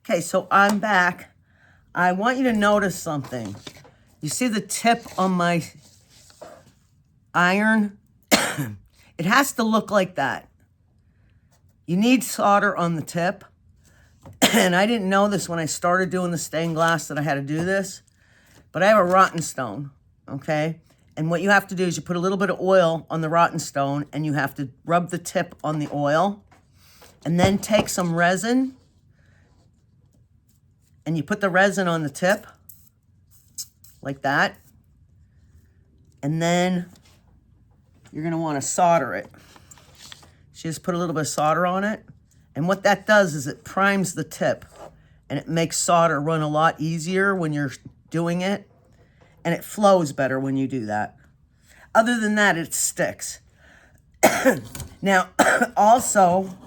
Okay, so I'm back. I want you to notice something. You see the tip on my iron? It has to look like that. You need solder on the tip. And I didn't know this when I started doing the stained glass that I had to do this. But I have a rotten stone, okay? And what you have to do is you put a little bit of oil on the rotten stone and you have to rub the tip on the oil. And then take some resin and you put the resin on the tip like that. And then you're gonna wanna solder it. So you just put a little bit of solder on it. And what that does is it primes the tip and it makes solder run a lot easier when you're doing it. And it flows better when you do that. Other than that, it sticks. Now, also,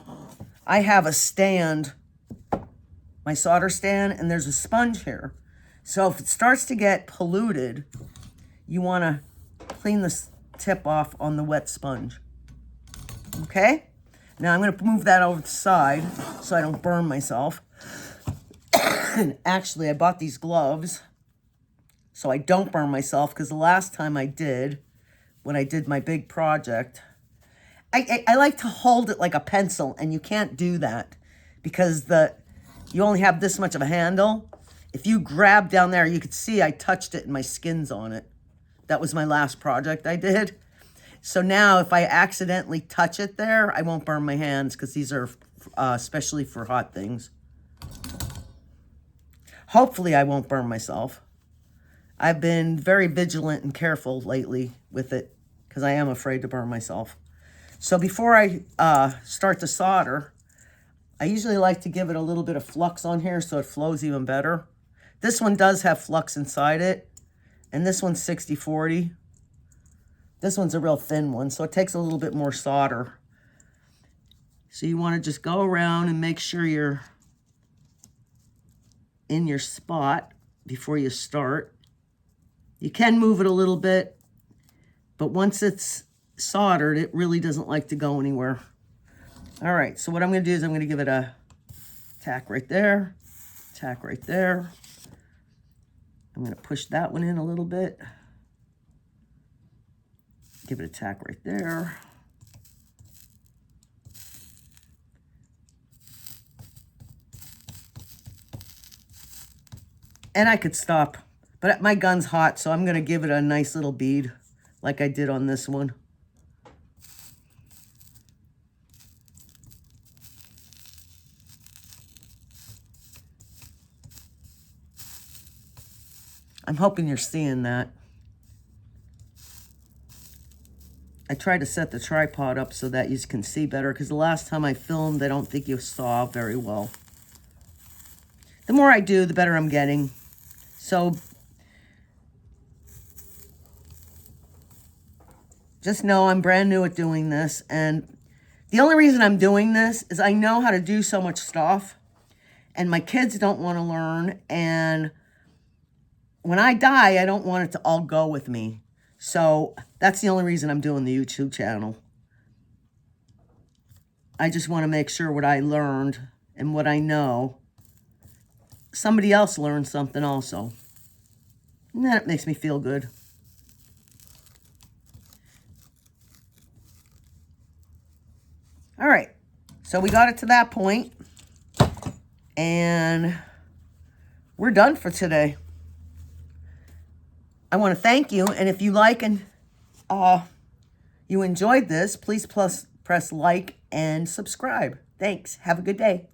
I have a stand, my solder stand, and there's a sponge here. So if it starts to get polluted, you want to clean the tip off on the wet sponge. Okay? Now I'm going to move that over to the side so I don't burn myself. And actually, I bought these gloves so I don't burn myself, because the last time I did, when I did my big project, I like to hold it like a pencil, and you can't do that because you only have this much of a handle. If you grab down there, you could see I touched it and my skin's on it. That was my last project I did. So now if I accidentally touch it there, I won't burn my hands, because these are especially for hot things. Hopefully I won't burn myself. I've been very vigilant and careful lately with it because I am afraid to burn myself. So before I start to solder, I usually like to give it a little bit of flux on here so it flows even better. This one does have flux inside it, and this one's 60-40. This one's a real thin one, so it takes a little bit more solder. So you want to just go around and make sure you're in your spot before you start. You can move it a little bit, but once it's soldered, it really doesn't like to go anywhere. All right, so what I'm going to do is I'm going to give it a tack right there, tack right there. I'm going to push that one in a little bit. Give it a tack right there. And I could stop, but my gun's hot, so I'm going to give it a nice little bead like I did on this one. I'm hoping you're seeing that. I tried to set the tripod up so that you can see better, because the last time I filmed, I don't think you saw very well. The more I do, the better I'm getting. So just know I'm brand new at doing this, and the only reason I'm doing this is I know how to do so much stuff, and my kids don't want to learn, and when I die, I don't want it to all go with me. So that's the only reason I'm doing the YouTube channel. I just want to make sure what I learned and what I know, somebody else learned something also. And that makes me feel good. All right, so we got it to that point, and we're done for today. I want to thank you, and if you like and you enjoyed this, please press like and subscribe. Thanks. Have a good day.